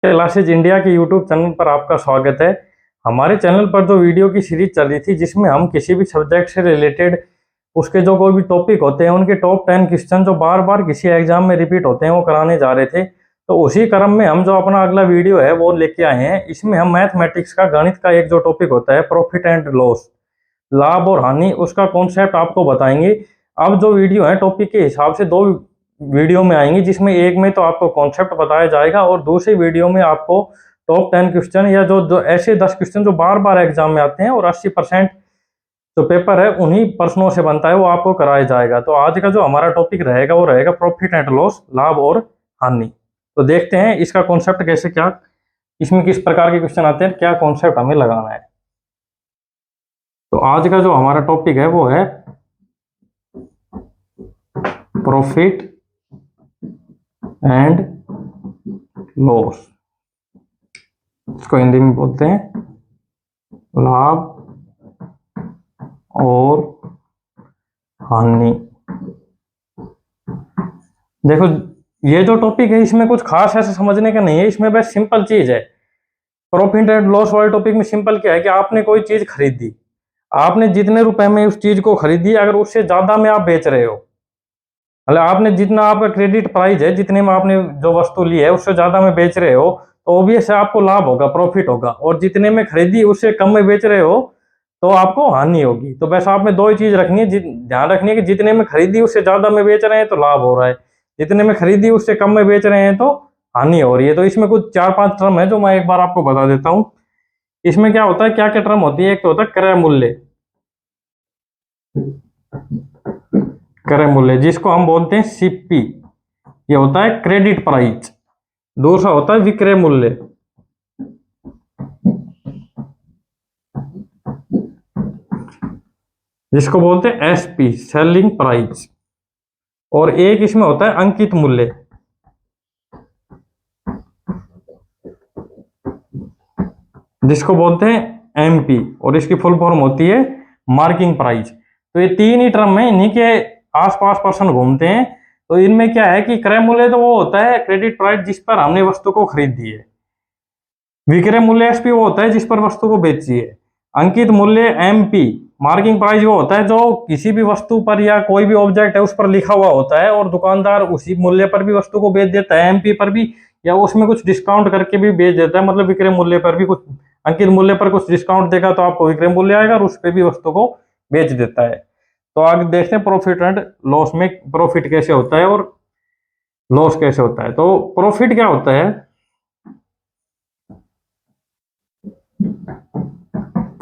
Classes India के YouTube channel पर आपका स्वागत है। हमारे चैनल पर जो वीडियो की सीरीज चल रही थी जिसमें हम किसी भी सब्जेक्ट से रिलेटेड उसके जो कोई भी टॉपिक होते हैं उनके टॉप 10 क्वेश्चन जो बार बार किसी एग्जाम में रिपीट होते हैं वो कराने जा रहे थे। तो उसी क्रम में हम जो अपना अगला वीडियो है वो लेके आए हैं। इसमें हम मैथमेटिक्स का गणित का एक जो टॉपिक होता है प्रॉफिट एंड लॉस, लाभ और हानि, उसका कॉन्सेप्ट आपको बताएंगे। अब जो वीडियो है टॉपिक के हिसाब से दो वीडियो में आएंगी, जिसमें एक में तो आपको कॉन्सेप्ट बताया जाएगा और दूसरी वीडियो में आपको टॉप 10 क्वेश्चन या जो ऐसे 10 क्वेश्चन जो बार बार एग्जाम में आते हैं और 80% जो पेपर है उन्हीं प्रश्नों से बनता है वो आपको कराया जाएगा। तो आज का जो हमारा टॉपिक रहेगा वो रहेगा प्रॉफिट एंड लॉस, लाभ और हानि। तो देखते हैं इसका कॉन्सेप्ट कैसे, क्या इसमें किस प्रकार के क्वेश्चन आते हैं, क्या कॉन्सेप्ट हमें लगाना है। तो आज का जो हमारा टॉपिक है वो है प्रॉफिट एंड लॉस। इसको हिंदी में बोलते हैं लाभ और हानि। देखो ये जो टॉपिक है इसमें कुछ खास ऐसे समझने का नहीं है, इसमें बस सिंपल चीज है। प्रॉफिट एंड लॉस वाले टॉपिक में सिंपल क्या है कि आपने कोई चीज खरीदी, आपने जितने रुपए में उस चीज को खरीदी, अगर उससे ज्यादा में आप बेच रहे हो, मतलब आपने जितना आपका क्रेडिट प्राइस है, जितने में आपने जो वस्तु ली है उससे ज्यादा में बेच रहे हो तो ऑब्वियस है आपको लाभ होगा, प्रॉफिट होगा। और जितने में खरीदी उससे कम में बेच रहे हो तो आपको हानि होगी। तो बस आप में दो ही चीज रखनी है, ध्यान रखनी है कि जितने में खरीदी उससे ज्यादा में बेच रहे हैं तो लाभ हो रहा है, जितने में खरीदी उससे कम में बेच रहे हैं तो हानि हो रही है। तो इसमें कुछ 4-5 टर्म है जो मैं एक बार आपको बता देता हूँ। इसमें क्या होता है, क्या क्या टर्म होती है। एक तो होता है क्रय मूल्य, क्रय मूल्य जिसको हम बोलते हैं सीपी, ये होता है क्रेडिट प्राइस। दूसरा होता है विक्रय मूल्य, जिसको बोलते हैं एसपी, सेलिंग प्राइस। और एक इसमें होता है अंकित मूल्य, जिसको बोलते हैं एमपी, और इसकी फुल फॉर्म होती है मार्किंग प्राइस। तो ये तीन ही टर्म है, इन्हीं के आसपास पर्सन घूमते हैं। तो इनमें क्या है कि क्रय मूल्य तो वो होता है क्रेडिट प्राइस जिस पर हमने वस्तु को खरीद दी है, विक्रय मूल्य एसपी वो होता है जिस पर वस्तु को बेची है, अंकित मूल्य एमपी, मार्किंग प्राइस वो होता है जो किसी भी वस्तु पर या कोई भी ऑब्जेक्ट है उस पर लिखा हुआ होता है और दुकानदार उसी मूल्य पर भी वस्तु को बेच देता है, एमपी पर भी, या उसमें कुछ डिस्काउंट करके भी बेच देता है। मतलब विक्रय मूल्य पर भी कुछ, अंकित मूल्य पर कुछ डिस्काउंट देगा तो आपको विक्रय मूल्य आएगा और उस पर भी वस्तु को बेच देता है। तो आगे देखते हैं प्रॉफिट एंड लॉस में प्रॉफिट कैसे होता है और लॉस कैसे होता है। तो प्रॉफिट क्या होता है,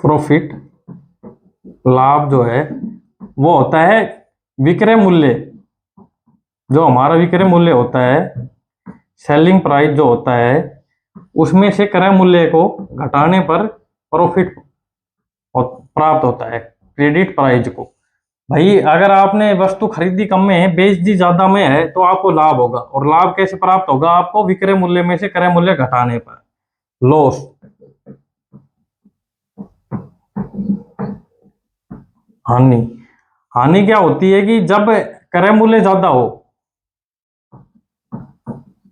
प्रॉफिट लाभ जो है वो होता है विक्रय मूल्य, जो हमारा विक्रय मूल्य होता है, सेलिंग प्राइस जो होता है, उसमें से क्रय मूल्य को घटाने पर प्रॉफिट प्राप्त होता है, क्रेडिट प्राइस को। भाई अगर आपने वस्तु खरीदी कम में है, बेच दी ज्यादा में है, तो आपको लाभ होगा। और लाभ कैसे प्राप्त होगा आपको, विक्रय मूल्य में से क्रय मूल्य घटाने पर। लॉस, हानि, हानि क्या होती है कि जब क्रय मूल्य ज्यादा हो,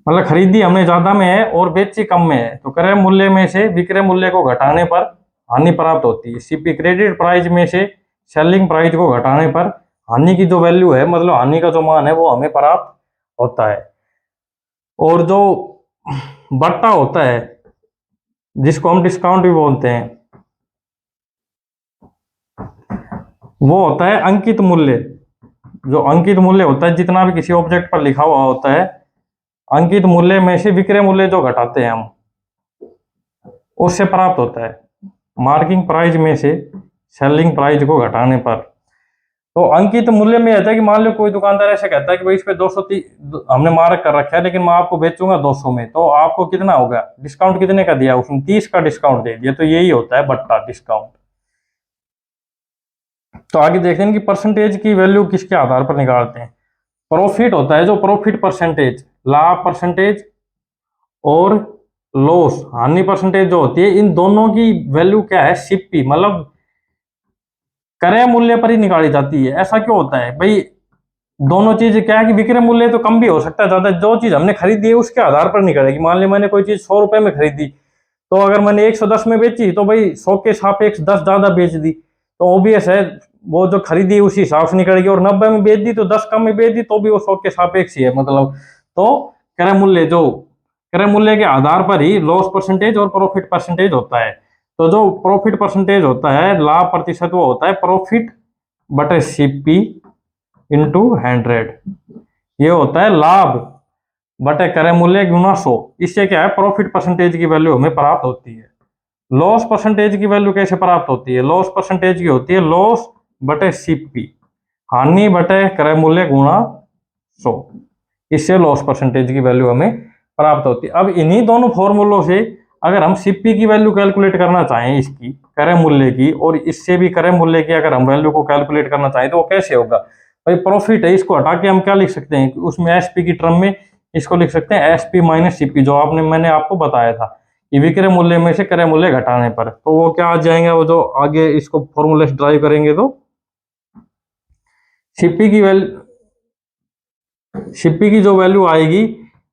मतलब खरीदी हमने ज्यादा में है और बेची कम में है, तो क्रय मूल्य में से विक्रय मूल्य को घटाने पर हानि प्राप्त होती है। सीपी, क्रेडिट प्राइस में से सेलिंग प्राइस को घटाने पर हानि की जो वैल्यू है, मतलब हानि का जो मान है वो हमें प्राप्त होता है। और जो बट्टा होता है जिसको हम डिस्काउंट भी बोलते हैं, वो होता है अंकित मूल्य। जो अंकित मूल्य होता है, जितना भी किसी ऑब्जेक्ट पर लिखा हुआ होता है, अंकित मूल्य में से विक्रय मूल्य जो घटाते हैं हम, उससे प्राप्त होता है। मार्किंग प्राइस में से सेलिंग प्राइस को घटाने पर। तो अंकित मूल्य में आता है कि मान लो कोई दुकानदार ऐसे कहता है कि भाई इस पे 230 हमने मार्क कर रखा है लेकिन मैं आपको बेचूंगा 200 में, तो आपको कितना होगा, डिस्काउंट कितने का दिया, उसने 30 का डिस्काउंट दे दिया। तो यही होता है बट्टा, डिस्काउंट। तो आगे देखते हैं कि परसेंटेज की वैल्यू किसके आधार पर निकालते हैं। प्रॉफिट होता है जो प्रॉफिट परसेंटेज, लाभ परसेंटेज, और लॉस, हानि परसेंटेज जो होती है, इन दोनों की वैल्यू क्या है, सीपी, मतलब क्रय मूल्य पर ही निकाली जाती है। ऐसा क्यों होता है भाई, दोनों चीज क्या है कि विक्रय मूल्य तो कम भी हो सकता है ज्यादा, जो चीज हमने खरीदी है उसके आधार पर नहीं करेगी। मान ली मैंने कोई चीज 100 रुपए में खरीदी, तो अगर मैंने 110 में बेची तो भाई 100 के सापेक्ष 10 ज्यादा बेच दी, तो ओबियस है वो जो खरीदी उसी हिसाब से निकलेगी। और 90 में बेच दी तो 10 कम में बेच दी तो भी वो 100 के सापेक्ष ही है मतलब। तो क्रय मूल्य जो क्रय मूल्य के आधार पर ही लॉस परसेंटेज और प्रॉफिट परसेंटेज होता है। तो जो प्रॉफिट परसेंटेज होता है, लाभ प्रतिशत, वो होता है प्रॉफिट बटे सीपी इंटू 100। ये होता है लाभ बटे क्रय मूल्य गुना 100। इससे क्या है, प्रॉफिट परसेंटेज की वैल्यू हमें प्राप्त होती है। लॉस परसेंटेज की वैल्यू कैसे प्राप्त होती है? लॉस परसेंटेज की होती है लॉस बटे सीपी, हानि बटे क्रय मूल्य गुणा 100। इससे लॉस परसेंटेज की वैल्यू हमें प्राप्त होती है। अब इन्हीं दोनों फॉर्मूलों से अगर हम सीपी की वैल्यू कैलकुलेट करना चाहें, इसकी क्रय मूल्य की, और इससे भी क्रय मूल्य की अगर हम वैल्यू को कैलकुलेट करना चाहें तो वो कैसे होगा? भाई प्रॉफिट है, इसको हटा के हम क्या लिख सकते हैं, उसमें एसपी की टर्म में इसको लिख सकते हैं एसपी माइनस सीपी, जो मैंने आपको बताया था कि विक्रय मूल्य में से क्रय मूल्य घटाने पर। तो वो क्या आ जाएंगे, वो जो आगे इसको फॉर्मूले से ड्राइव करेंगे तो सीपी की वैल्यू, सीपी की जो वैल्यू आएगी,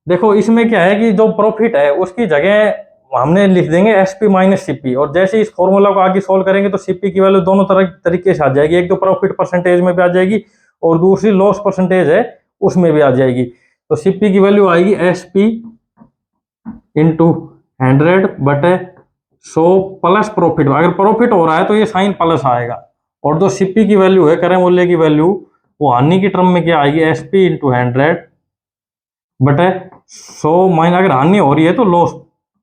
देखो इसमें क्या है कि जो प्रॉफिट है उसकी जगह हमने लिख देंगे एसपी माइनस सीपी, और जैसे इस फॉर्मूला को आगे सोल्व करेंगे तो सीपी की वैल्यू दोनों तरह तरीके से आ जाएगी। एक तो प्रॉफिट परसेंटेज में भी आ जाएगी और दूसरी लॉस परसेंटेज है उसमें भी आ जाएगी। तो सीपी की वैल्यू आएगी एसपी इंटू 100 बटे 100 प्लस प्रॉफिट। अगर प्रॉफिट हो रहा है तो ये साइन प्लस आएगा। और जो सीपी की वैल्यू है, क्रय मूल्य की वैल्यू, वो हानि की टर्म में क्या आएगी, एसपी इंटू 100 बटे 100 माइनस, अगर हानि हो रही है तो लॉस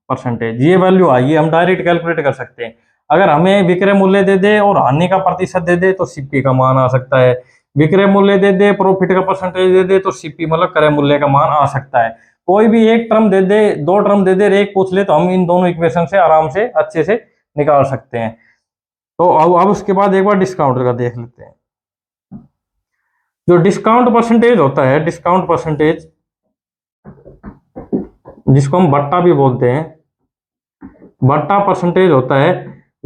परसेंटेज, ये वैल्यू आएगी। हम डायरेक्ट कैलकुलेट कर सकते हैं। अगर हमें विक्रय मूल्य दे दे और हानि का प्रतिशत दे दे तो सीपी का मान आ सकता है। विक्रय मूल्य दे दे, प्रॉफिट का परसेंटेज दे दे तो सीपी मतलब क्रय मूल्य का मान आ सकता है। कोई भी एक टर्म दे दे, दो टर्म दे दे, एक पूछ ले, तो हम इन दोनों इक्वेशन से आराम से अच्छे से निकाल सकते हैं। तो अब उसके बाद एक बार डिस्काउंट का देख लेते हैं। जो डिस्काउंट परसेंटेज होता है, डिस्काउंट परसेंटेज जिसको हम बट्टा भी बोलते हैं, बट्टा परसेंटेज होता है,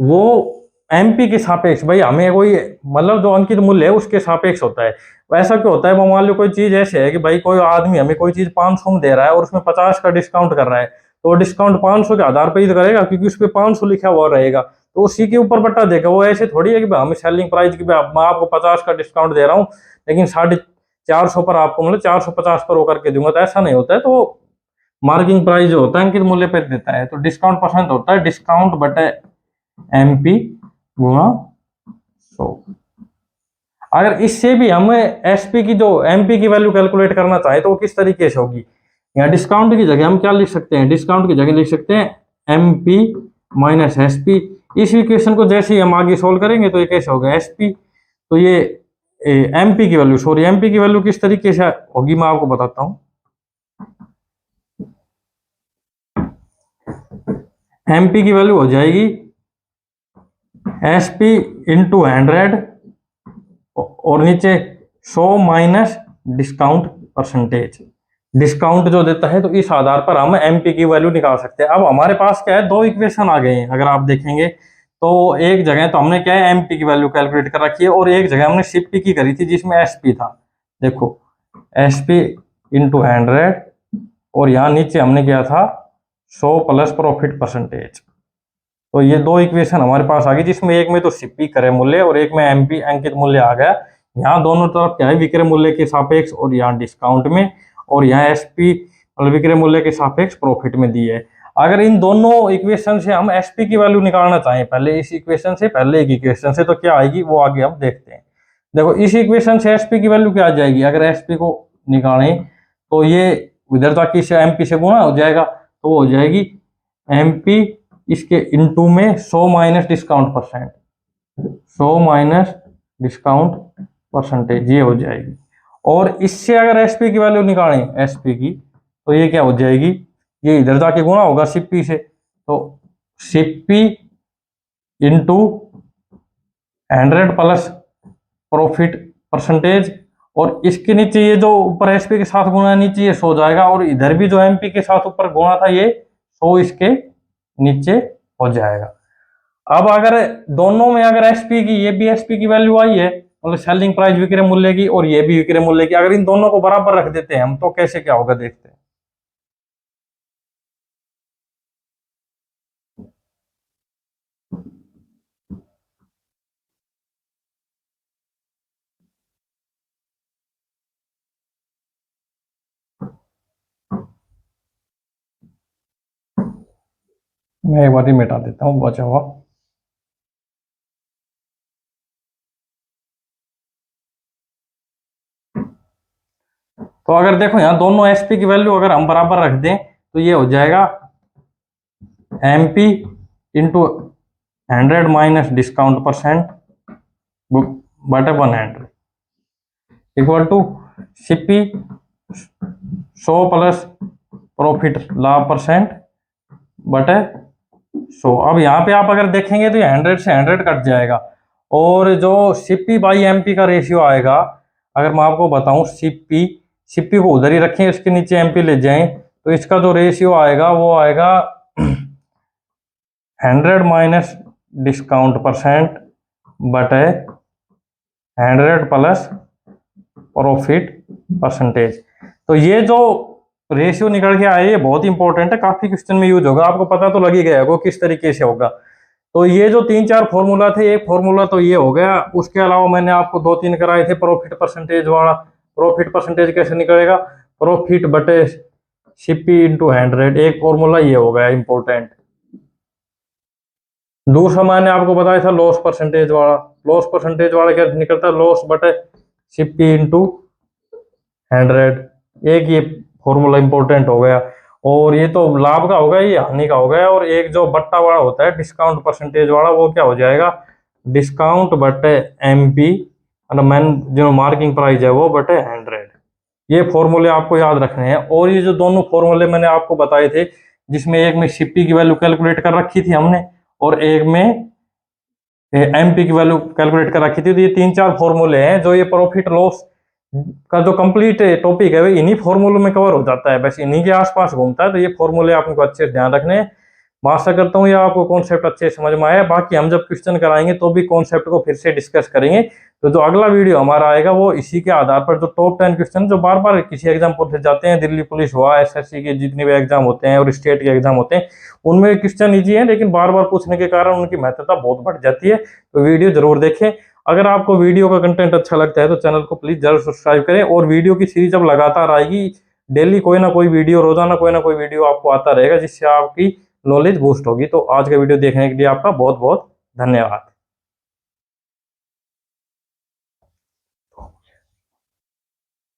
वो एमपी के सापेक्ष, भाई हमें कोई मतलब जो अंकित मूल्य है उसके सापेक्ष होता है। ऐसा क्यों होता है? वो मान लो कोई चीज ऐसे है कि भाई कोई आदमी हमें कोई चीज 500 में दे रहा है और उसमें 50 का डिस्काउंट कर रहा है, तो डिस्काउंट 500 के आधार पर ही करेगा क्योंकि उस पर 500 लिखा हुआ रहेगा, तो उसी के ऊपर बट्टा देगा। वो ऐसे थोड़ी है कि हमें सेलिंग प्राइस की, मैं आपको 50 का डिस्काउंट दे रहा हूँ लेकिन 450 पर आपको मतलब 450 पर वो करके दूंगा, तो ऐसा नहीं होता है। तो मार्किंग प्राइस जो होता है अंकित मूल्य पर देता है। तो डिस्काउंट परसेंट होता है डिस्काउंट बटे एमपी गुणा 100। अगर इससे भी हम एसपी की, जो एमपी की वैल्यू कैलकुलेट करना चाहे तो वो किस तरीके से होगी? यहाँ डिस्काउंट की जगह हम क्या लिख सकते हैं, डिस्काउंट की जगह लिख सकते हैं एमपी माइनस एसपी। इस इक्वेशन को जैसे ही हम आगे सोल्व करेंगे तो ये कैसे होगा, एसपी, तो ये एमपी की वैल्यू, सॉरी एमपी की वैल्यू किस तरीके से होगी मैं आपको बताता हूं। एमपी की वैल्यू हो जाएगी एसपी इंटू 100 और नीचे 100 माइनस डिस्काउंट परसेंटेज। डिस्काउंट जो देता है तो इस आधार पर हम एमपी की वैल्यू निकाल सकते हैं। अब हमारे पास क्या है, दो इक्वेशन आ गए हैं। अगर आप देखेंगे तो एक जगह तो हमने क्या है, एमपी की वैल्यू कैलकुलेट कर रखी है, और एक जगह हमने सीपी की करी थी जिसमें एसपी था। देखो एसपी इंटू 100 और यहाँ नीचे हमने किया था 100 प्लस प्रॉफिट परसेंटेज। तो ये दो इक्वेशन हमारे पास आ गई, जिसमें एक में तो सीपी क्रय मूल्य और एक में एमपी अंकित मूल्य आ गया। यहाँ दोनों तरफ क्या है, विक्रय मूल्य के सापेक्ष, और यहाँ डिस्काउंट में, और यहाँ एसपी मतलब विक्रय मूल्य के सापेक्ष प्रॉफिट में दी है। अगर इन दोनों इक्वेशन से हम एसपी की वैल्यू निकालना चाहें, पहले इस इक्वेशन से, पहले एक इक्वेशन से, तो क्या आएगी वो आगे हम देखते हैं। देखो इस इक्वेशन से एसपी की वैल्यू क्या आ जाएगी, अगर एसपी को निकालें तो ये इधर तक इसे एमपी से गुणा हो जाएगा, तो वो हो जाएगी एमपी इसके इनटू में 100 minus discount percent, 100 minus discount percentage, ये हो जाएगी। और इससे अगर एसपी की वैल्यू निकालें, एसपी की, तो ये क्या हो जाएगी, ये इधर जाके गुणा होगा सीपी से, तो CP into 100 plus profit percentage, और इसके नीचे ये जो ऊपर एसपी के साथ गुणा नीचे ये 100 जाएगा, और इधर भी जो एमपी के साथ ऊपर गुणा था ये 100 इसके नीचे हो जाएगा। अब अगर दोनों में अगर एसपी की, ये भी एसपी की वैल्यू आई है मतलब सेलिंग प्राइस विक्रय मूल्य की और ये भी विक्रय मूल्य की, अगर इन दोनों को बराबर रख देते हैं हम तो कैसे क्या होगा देखते हैं। मैं एक बार ही मिटा देता हूँ बचा हुआ। तो अगर देखो यहाँ दोनों एसपी की वैल्यू अगर हम बराबर रख दें तो ये हो जाएगा MP into 100 minus discount percent बटे 100 equal to CP 100 plus profit लाभ परसेंट बटे 100। अब यहाँ पे आप अगर देखेंगे तो ये 100 से 100 कट जाएगा और जो सीपी बाई एमपी का रेशियो आएगा, अगर मैं आपको बताऊं सीपी को उधर ही रखें, इसके नीचे एमपी ले जाएं तो इसका जो रेशियो आएगा वो आएगा 100 माइनस डिस्काउंट परसेंट बटे 100 प्लस प्रॉफिट परसेंटेज। तो ये जो रेशियो निकल के आए ये बहुत इंपॉर्टेंट है, काफी क्वेश्चन में यूज होगा, आपको पता तो लग ही गया होगा किस तरीके से होगा। तो ये जो 3-4 फॉर्मूला थे, एक फॉर्मूला तो ये हो गया, उसके अलावा मैंने आपको 2-3 कराए थे प्रॉफिट परसेंटेज वाला। प्रॉफिट परसेंटेज कैसे निकलेगा, प्रॉफिट बटे सीपी इंटू 100, एक फॉर्मूला ये हो गया इंपॉर्टेंट। दूसरा मैंने आपको बताया था लॉस परसेंटेज वाला। लॉस परसेंटेज वाला क्या निकलता है, लॉस बटे सीपी इंटू 100, एक ये फॉर्मूला इंपॉर्टेंट हो गया। और ये तो लाभ का होगा, ये हानि का हो गया। और एक जो बट्टा वाला होता है डिस्काउंट परसेंटेज वाला, वो क्या हो जाएगा, डिस्काउंट बटे एमपी मैन जो मार्किंग प्राइस है वो बटे 100। ये फॉर्मूले आपको याद रखने हैं। और ये जो दोनों फॉर्मूले मैंने आपको बताए थे, जिसमें एक में सीपी की वैल्यू कैलकुलेट कर रखी थी हमने और एक में एमपी की वैल्यू कैलकुलेट कर रखी थी, तो ये 3-4 फॉर्मूले हैं जो ये प्रॉफिट लॉस का जो कंप्लीट टॉपिक है वो इन्हीं फॉर्मूलों में कवर हो जाता है, बस इन्हीं के आसपास घूमता है। तो ये फॉर्मूले आपको अच्छे से ध्यान रखने हैं। मैं आशा करता हूँ ये आपको कॉन्सेप्ट अच्छे से समझ में आया। बाकी हम जब क्वेश्चन कराएंगे तो भी कॉन्सेप्ट को फिर से डिस्कस करेंगे। तो जो अगला वीडियो हमारा आएगा वो इसी के आधार पर, जो टॉप 10 क्वेश्चन जो बार बार किसी एग्जाम पूछे जाते हैं, दिल्ली पुलिस हुआ, एसएससी के जितने भी एग्जाम होते हैं और स्टेट के एग्जाम होते हैं, उनमें क्वेश्चन ईजी है लेकिन बार बार पूछने के कारण उनकी महत्वता बहुत बढ़ जाती है। तो वीडियो जरूर देखें। अगर आपको वीडियो का कंटेंट अच्छा लगता है तो चैनल को प्लीज जरूर सब्सक्राइब करें। और वीडियो की सीरीज अब लगातार आएगी, डेली कोई ना कोई वीडियो, रोजाना कोई ना कोई वीडियो आपको आता रहेगा, जिससे आपकी नॉलेज बूस्ट होगी। तो आज का वीडियो देखने के लिए आपका बहुत बहुत धन्यवाद।